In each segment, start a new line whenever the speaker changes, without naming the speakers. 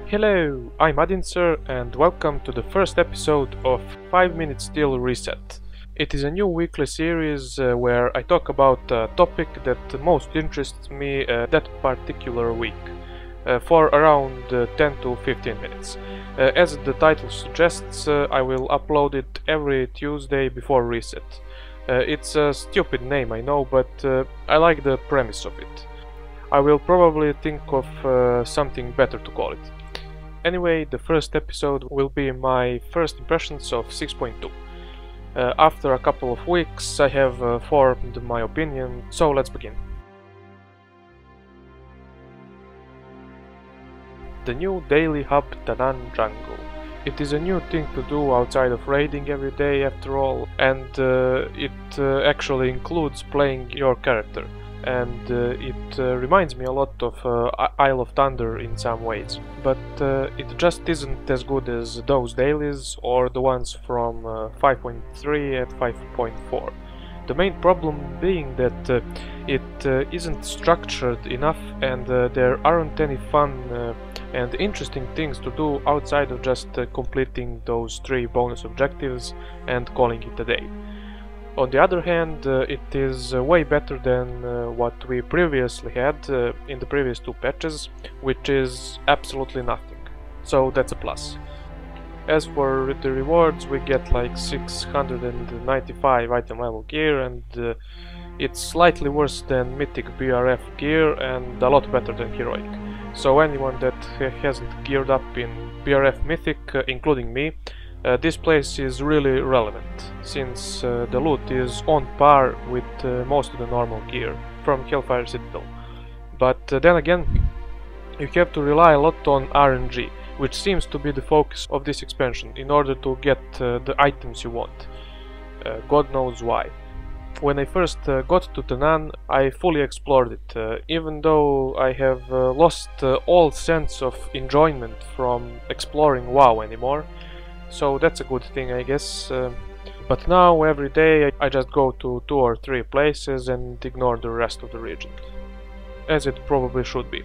Hello, I'm Adinser and welcome to the first episode of 5 Minutes Still Reset. It is a new weekly series where I talk about a topic that most interests me that particular week for around 10 to 15 minutes. As the title suggests, I will upload it every Tuesday before reset. It's a stupid name, I know, but I like the premise of it. I will probably think of something better to call it. Anyway, the first episode will be my first impressions of 6.2. After a couple of weeks I have formed my opinion, so let's begin. The new daily hub Tanan Jungle. It is a new thing to do outside of raiding every day after all, and it actually includes playing your character. And it reminds me a lot of Isle of Thunder in some ways, but it just isn't as good as those dailies or the ones from 5.3 and 5.4. The main problem being that it isn't structured enough and there aren't any fun and interesting things to do outside of just completing those 3 bonus objectives and calling it a day. On the other hand, it is way better than what we previously had in the previous 2 patches, which is absolutely nothing. So that's a plus. As for the rewards, we get like 695 item level gear, and it's slightly worse than Mythic BRF gear and a lot better than Heroic. So anyone that hasn't geared up in BRF Mythic, including me, this place is really relevant, since the loot is on par with most of the normal gear from Hellfire Citadel. But then again, you have to rely a lot on RNG, which seems to be the focus of this expansion, in order to get the items you want. God knows why. When I first got to Tanan, I fully explored it, even though I have lost all sense of enjoyment from exploring WoW anymore. So that's a good thing, I guess. But now every day I just go to 2 or 3 places and ignore the rest of the region, as it probably should be.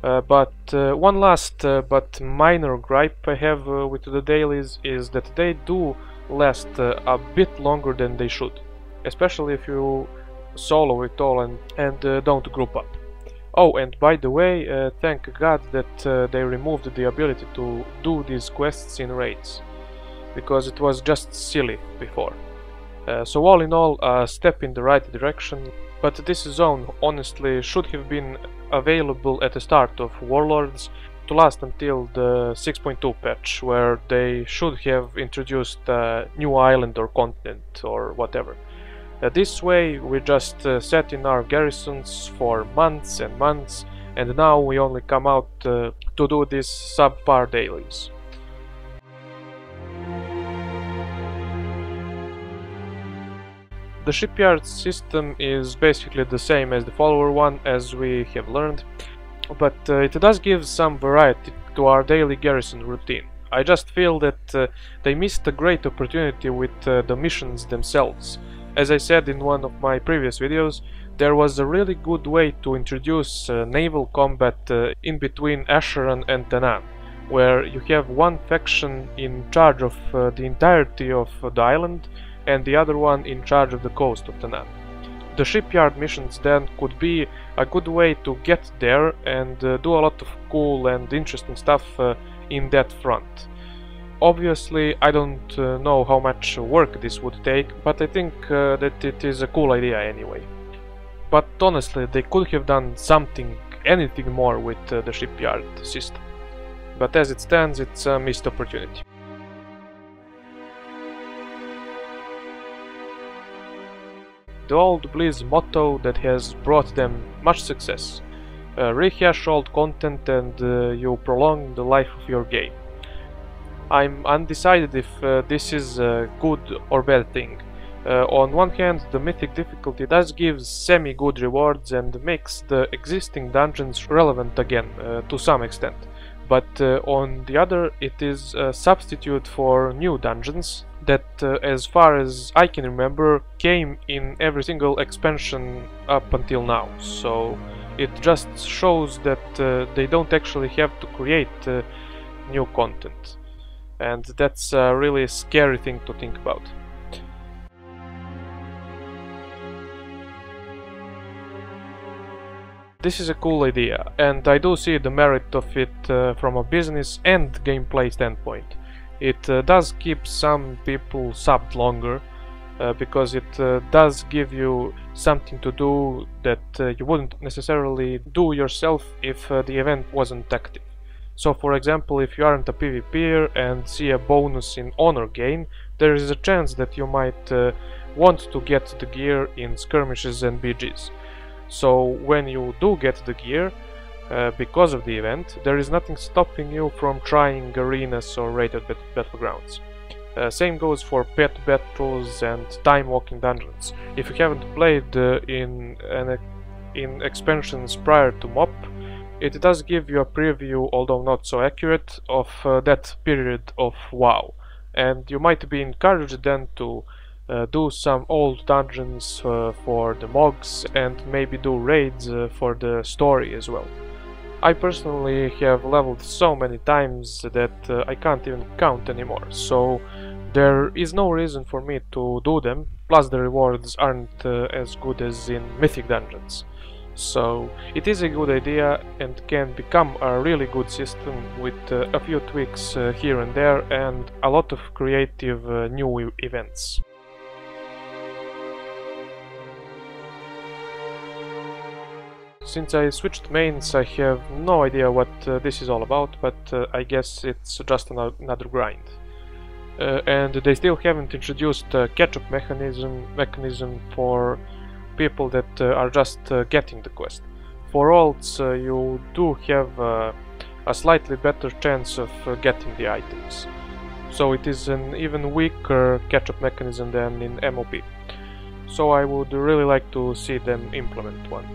But one last but minor gripe I have with the dailies is that they do last a bit longer than they should, especially if you solo it all and don't group up. Oh, and by the way, thank God that they removed the ability to do these quests in raids, because it was just silly before. So all in all, a step in the right direction, but this zone honestly should have been available at the start of Warlords to last until the 6.2 patch, where they should have introduced a new island or continent or whatever. This way we just sat in our garrisons for months and months, and now we only come out to do these subpar dailies. The Shipyard System is basically the same as the follower one, as we have learned, but it does give some variety to our daily garrison routine. I just feel that they missed a great opportunity with the missions themselves. As I said in one of my previous videos, there was a really good way to introduce naval combat in between Asheron and Tanan, where you have one faction in charge of the entirety of the island and the other one in charge of the coast of Tanan. The shipyard missions then could be a good way to get there and do a lot of cool and interesting stuff in that front. Obviously, I don't know how much work this would take, but I think that it is a cool idea anyway. But honestly, they could have done anything more with the shipyard system. But as it stands, it's a missed opportunity. The old Blizz motto that has brought them much success. Rehash old content and you prolong the life of your game. I'm undecided if this is a good or bad thing. On one hand, the mythic difficulty does give semi-good rewards and makes the existing dungeons relevant again to some extent. But on the other, it is a substitute for new dungeons that, as far as I can remember, came in every single expansion up until now. So It just shows that they don't actually have to create new content, and that's a really scary thing to think about. This is a cool idea, and I do see the merit of it from a business and gameplay standpoint. It does keep some people subbed longer, because it does give you something to do that you wouldn't necessarily do yourself if the event wasn't active. So for example, if you aren't a PvPer and see a bonus in honor gain, there is a chance that you might want to get the gear in skirmishes and BGs. So when you do get the gear, because of the event, there is nothing stopping you from trying arenas or rated battlegrounds. Same goes for pet battles and time walking dungeons. If you haven't played in expansions prior to MOP, it does give you a preview, although not so accurate, of that period of WoW, and you might be encouraged then to do some old dungeons for the mods and maybe do raids for the story as well. I personally have leveled so many times that I can't even count anymore, so there is no reason for me to do them, plus the rewards aren't as good as in mythic dungeons. So it is a good idea and can become a really good system with a few tweaks here and there and a lot of creative new events. Since I switched mains, I have no idea what this is all about, but I guess it's just another grind. And they still haven't introduced a catch-up mechanism for people that are just getting the quest. For alts, you do have a slightly better chance of getting the items. So it is an even weaker catch-up mechanism than in MOP. So I would really like to see them implement one.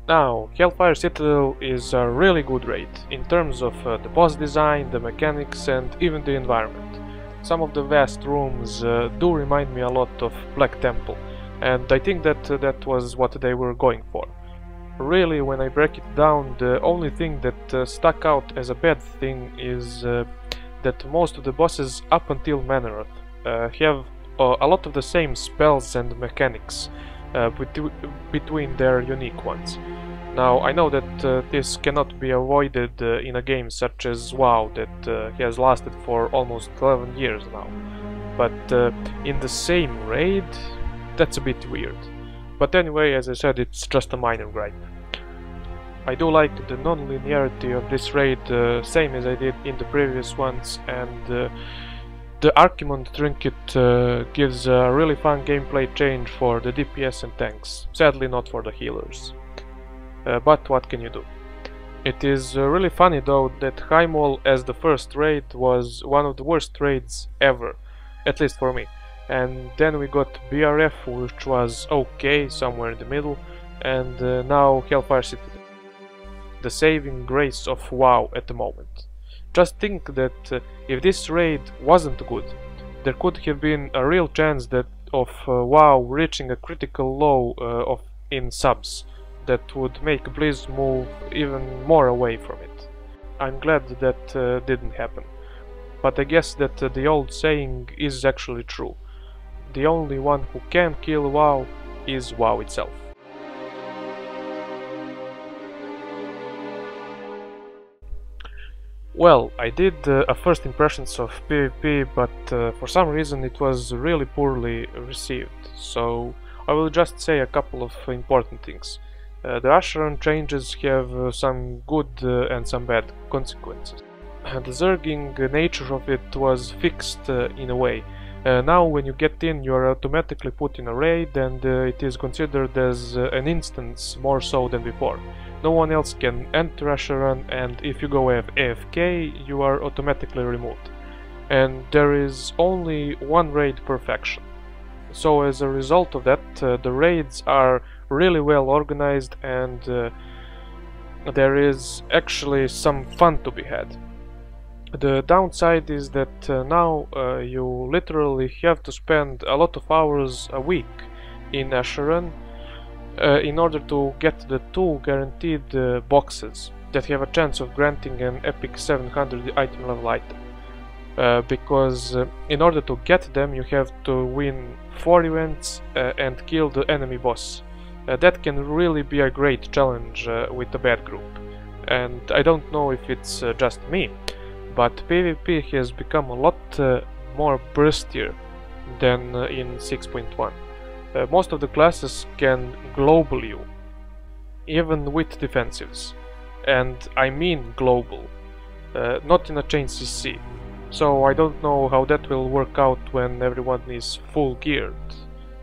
Now, Hellfire Citadel is a really good raid, in terms of the boss design, the mechanics and even the environment. Some of the vast rooms do remind me a lot of Black Temple, and I think that that was what they were going for. Really, when I break it down, the only thing that stuck out as a bad thing is that most of the bosses up until Manoroth have a lot of the same spells and mechanics between their unique ones. Now, I know that this cannot be avoided in a game such as WoW that has lasted for almost 11 years now, but in the same raid, that's a bit weird. But anyway, as I said, it's just a minor gripe. I do like the non-linearity of this raid, same as I did in the previous ones, and the Archimond trinket gives a really fun gameplay change for the DPS and tanks, sadly not for the healers. But what can you do? It is really funny though that Heimwall as the first raid was one of the worst raids ever, at least for me. And then we got BRF, which was okay, somewhere in the middle, and now Hellfire Citadel. The saving grace of WoW at the moment. Just think that if this raid wasn't good, there could have been a real chance that of WoW reaching a critical low in subs that would make Blizz move even more away from it. I'm glad that didn't happen. But I guess that the old saying is actually true. The only one who can kill WoW is WoW itself. Well, I did a first impressions of PvP, but for some reason it was really poorly received, so I will just say a couple of important things. The Asheron changes have some good and some bad consequences. The zerging nature of it was fixed in a way. Now when you get in, you are automatically put in a raid, and it is considered as an instance more so than before. No one else can enter Asheron, and if you go AFK, you are automatically removed. And there is only one raid per faction. So as a result of that, the raids are really well organized, and there is actually some fun to be had. The downside is that now you literally have to spend a lot of hours a week in Asheron in order to get the 2 guaranteed boxes that have a chance of granting an epic 700 item level item. Because in order to get them you have to win 4 events and kill the enemy boss. That can really be a great challenge with a bad group. And I don't know if it's just me, but PvP has become a lot more burstier than in 6.1. Most of the classes can global you, even with defensives. And I mean global, not in a chain CC. So I don't know how that will work out when everyone is full geared.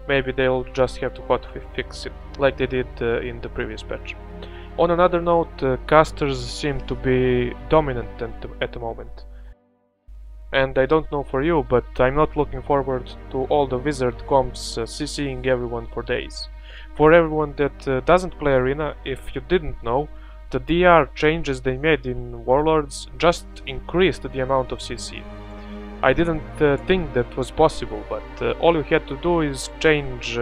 Maybe they'll just have to hotfix it, like they did in the previous patch. On another note, casters seem to be dominant at the moment. And I don't know for you, but I'm not looking forward to all the wizard comps CCing everyone for days. For everyone that doesn't play Arena, if you didn't know, the DR changes they made in Warlords just increased the amount of CC. I didn't think that was possible, but all you had to do is change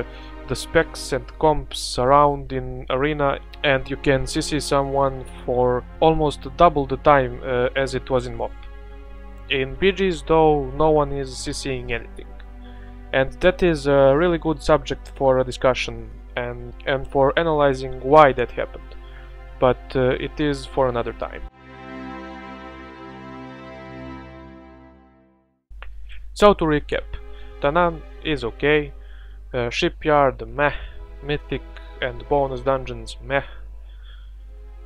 the specs and comps around in Arena and you can CC someone for almost double the time as it was in MOP. In BGs though, no one is CCing anything. And that is a really good subject for a discussion and for analyzing why that happened. But it is for another time. So to recap, Tanan is okay, Shipyard meh, Mythic and bonus dungeons meh,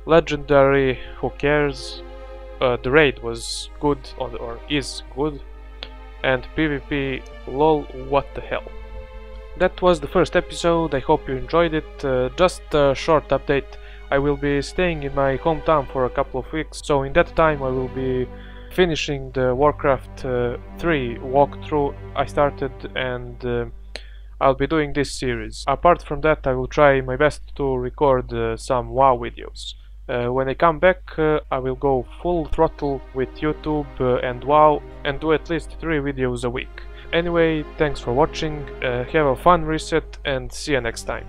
Legendary who cares, the raid was good or is good, and PvP lol what the hell. That was the first episode, I hope you enjoyed it. Just a short update. I will be staying in my hometown for a couple of weeks, so in that time I will be finishing the Warcraft 3 walkthrough I started, and I'll be doing this series. Apart from that, I will try my best to record some WoW videos. When I come back, I will go full throttle with YouTube and WoW and do at least 3 videos a week. Anyway, thanks for watching, have a fun reset and see you next time.